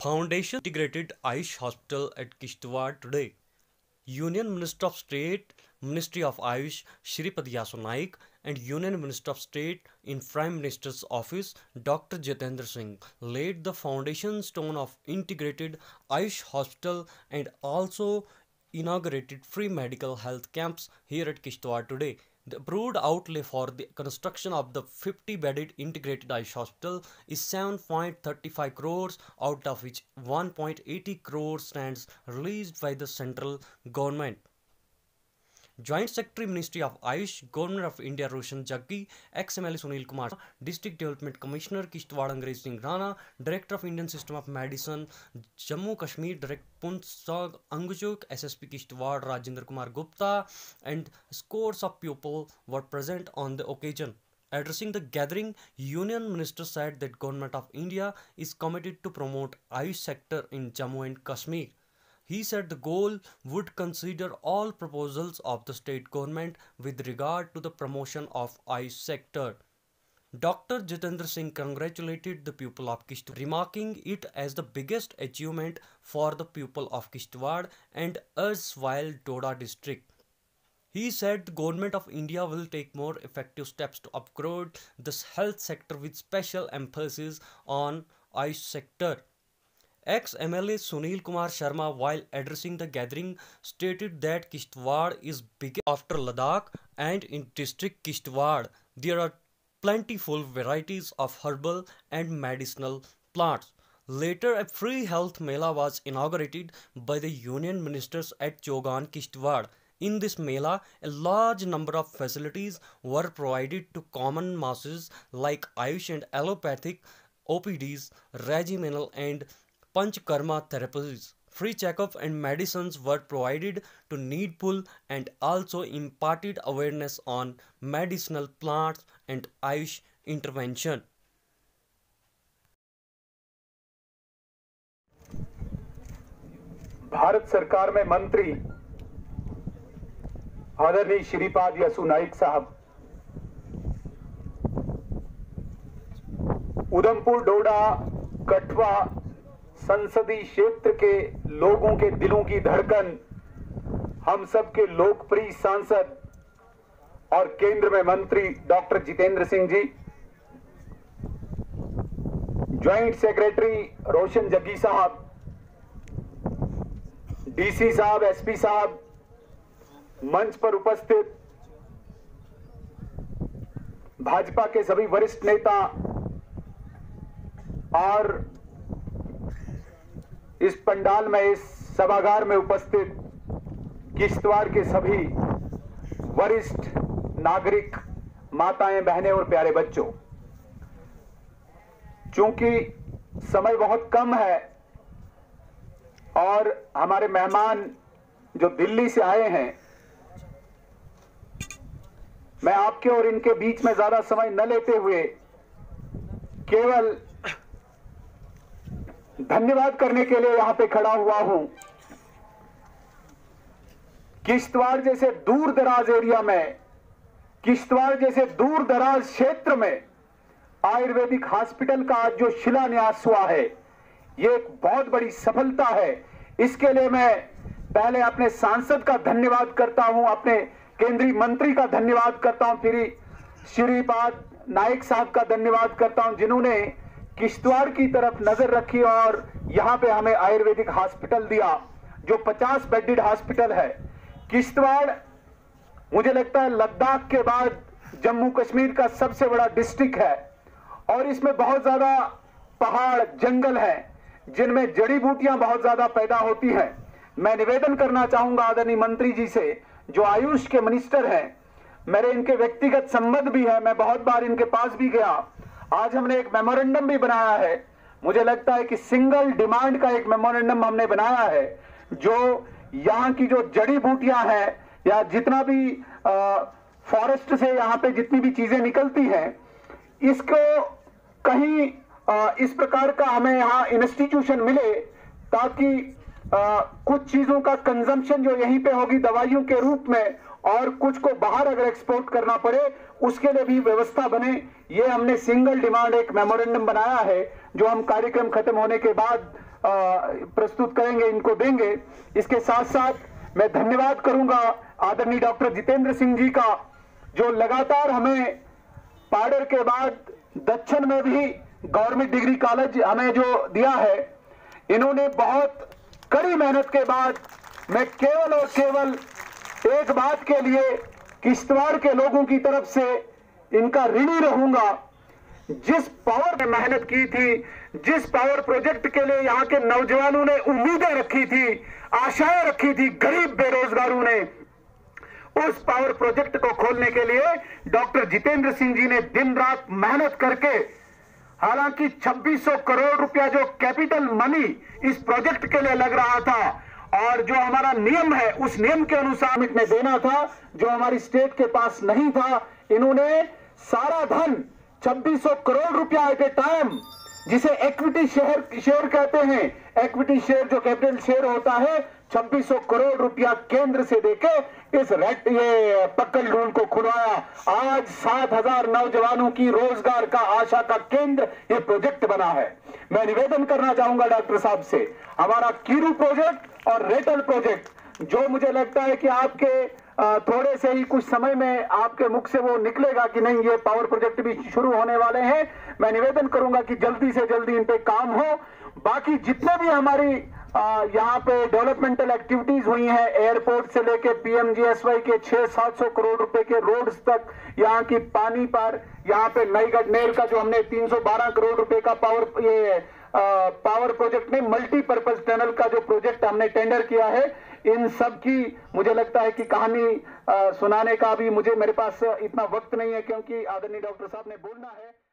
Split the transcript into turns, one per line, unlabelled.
Foundation integrated Ayush Hospital at Kishtwar today. Union Minister of State, Ministry of Ayush, Shripad Yaso Naik, and Union Minister of State in Prime Minister's Office, Dr. Jitendra Singh, laid the foundation stone of integrated Ayush Hospital and also inaugurated free medical health camps here at Kishtwar today. The approved outlay for the construction of the 50-bedded integrated Ayush hospital is 7.35 crores, out of which 1.80 crores stands released by the central government. Joint Secretary Ministry of Ayush, Government of India Roshan Jaggi, ex-MLA Sunil Kumar, District Development Commissioner Kishtwar Angrez Singh Rana, Director of Indian System of Medicine, Jammu Kashmir, Director Punsag Angjuk, SSP Kishtwar Rajendra Kumar Gupta, and scores of people were present on the occasion. Addressing the gathering, Union Minister said that Government of India is committed to promote Ayush sector in Jammu and Kashmir. He said the goal would consider all proposals of the state government with regard to the promotion of Ayush sector. Dr. Jitendra Singh congratulated the people of Kishtwar, remarking it as the biggest achievement for the people of Kishtwar and erstwhile Doda district. He said the Government of India will take more effective steps to upgrade the health sector with special emphasis on Ayush sector. Ex-MLA Sunil Kumar Sharma, while addressing the gathering, stated that Kishtwar is big after Ladakh, and in district Kishtwar there are plentiful varieties of herbal and medicinal plants. Later, a free health mela was inaugurated by the union ministers at Chogan, Kishtwar. In this mela, a large number of facilities were provided to common masses like Ayush and allopathic OPDs, regimenal and Panchkarma therapies. Free checkup and medicines were provided to needful and also imparted awareness on medicinal plants and Ayush intervention.
Bharat सरकार में मंत्री आदरणीय श्रीपाद यसु नाइक साहब उधमपुर डोडा कठुआ संसदीय क्षेत्र के लोगों के दिलों की धड़कन, हम सब के लोकप्रिय सांसद और केंद्र में मंत्री doctor Jitendra Singh ji, joint secretary रोशन जग्गी साहब, डीसी साहब, एसपी साहब, मंच पर उपस्थित भाजपा के सभी वरिष्ठ नेता और इस पंडाल में, इस सभागार में उपस्थित किश्तवाड़ के सभी वरिष्ठ नागरिक, माताएं, बहनें और प्यारे बच्चों, चूंकि समय बहुत कम है और हमारे मेहमान जो दिल्ली से आए हैं, मैं आपके और इनके बीच में ज्यादा समय न लेते हुए केवल धन्यवाद करने के लिए यहां पे खड़ा हुआ हूं। किश्तवाड़ जैसे दूर दराज एरिया में, किश्तवाड़ जैसे दूर दराज क्षेत्र में आयुर्वेदिक हॉस्पिटल का आज जो शिलान्यास हुआ है, ये एक बहुत बड़ी सफलता है। इसके लिए मैं पहले अपने सांसद का धन्यवाद करता हूं, अपने केंद्रीय मंत्री का धन्यवाद करता हूं, फिर श्रीपाद नाइक साहब का धन्यवाद करता हूं, जिन्होंने किश्तवाड़ की तरफ नजर रखी और यहां पे हमें आयुर्वेदिक हॉस्पिटल दिया, जो 50 बेडेड हॉस्पिटल है। किश्तवाड़ मुझे लगता है लद्दाख के बाद जम्मू कश्मीर का सबसे बड़ा डिस्ट्रिक्ट है और इसमें बहुत ज्यादा पहाड़, जंगल हैं, जिनमें जड़ी बूटियां बहुत ज्यादा पैदा होती हैं। मैं निवेदन करना चाहूंगा आदरणीय मंत्री जी से, जो आयुष के मिनिस्टर हैं, मेरे इनके व्यक्तिगत संबंध भी है, मैं बहुत बार इनके पास भी गया। आज हमने एक मेमोरेंडम भी बनाया है, मुझे लगता है कि सिंगल डिमांड का एक मेमोरेंडम हमने बनाया है, जो यहाँ की जो जड़ी बूटियां हैं या जितना भी फॉरेस्ट से यहाँ पे जितनी भी चीजें निकलती हैं, इसको कहीं इस प्रकार का हमें यहाँ इंस्टीट्यूशन मिले, ताकि कुछ चीजों का कंजम्पशन जो यहीं पे होगी दवाइयों के रूप में, और कुछ को बाहर अगर एक्सपोर्ट करना पड़े उसके लिए भी व्यवस्था बने। ये हमने सिंगल डिमांड एक मेमोरेंडम बनाया है। जो हम कार्यक्रम खत्म होने के बाद प्रस्तुत करेंगे, इनको देंगे। इसके साथ साथ मैं धन्यवाद करूंगा आदरणीय डॉक्टर जितेंद्र सिंह जी का, जो लगातार हमें पाडर के बाद दक्षिण में भी गवर्नमेंट डिग्री कॉलेज हमें जो दिया है। इन्होंने बहुत कड़ी मेहनत के बाद मैं केवल और केवल एक बात के लिए किश्तवाड़ के लोगों की तरफ से इनका ऋणी रहूंगा। जिस पावर में मेहनत की थी, जिस पावर प्रोजेक्ट के लिए यहाँ के नौजवानों ने उम्मीदें रखी थी, आशाएं रखी थी, गरीब बेरोजगारों ने, उस पावर प्रोजेक्ट को खोलने के लिए डॉक्टर जितेंद्र सिंह जी ने दिन रात मेहनत करके, हालांकि 2600 करोड़ रुपया जो कैपिटल मनी इस प्रोजेक्ट के लिए लग रहा था और जो हमारा नियम है उस नियम के अनुसार में देना था, जो हमारी स्टेट के पास नहीं था, इन्होंने सारा धन 2600 करोड़ रुपया एट ए टाइम, जिसे इक्विटी शेयर कहते हैं, इक्विटी शेयर जो कैपिटल शेयर होता है, 2600 करोड़ रुपया केंद्र से देके इस ये पक्कल ढूंढ को खुलवाया। आज 7000 नौजवानों की रोजगार का आशा का केंद्र ये प्रोजेक्ट बना है। मैं निवेदन करना चाहूंगा डॉक्टर साहब से, हमारा कीरू प्रोजेक्ट और रेटल प्रोजेक्ट, जो मुझे लगता है कि आपके थोड़े से ही कुछ समय में आपके मुख से वो निकलेगा कि नहीं ये पावर प्रोजेक्ट भी शुरू होने वाले हैं। मैं निवेदन करूंगा कि जल्दी से जल्दी इन पे काम हो। बाकी जितने भी हमारी यहाँ पे डेवलपमेंटल एक्टिविटीज हुई हैं, एयरपोर्ट से लेके पीएमजीएसवाई के 600-700 करोड़ रुपए के रोड्स तक, यहाँ की पानी पर, यहाँ पे नई गडनेल का जो हमने 312 करोड़ रुपए का पावर प्रोजेक्ट में मल्टीपर्पज टनल का जो प्रोजेक्ट हमने टेंडर किया है, इन सब की मुझे लगता है कि कहानी सुनाने का भी मेरे पास इतना वक्त नहीं है, क्योंकि आदरणीय डॉक्टर साहब ने बोलना है।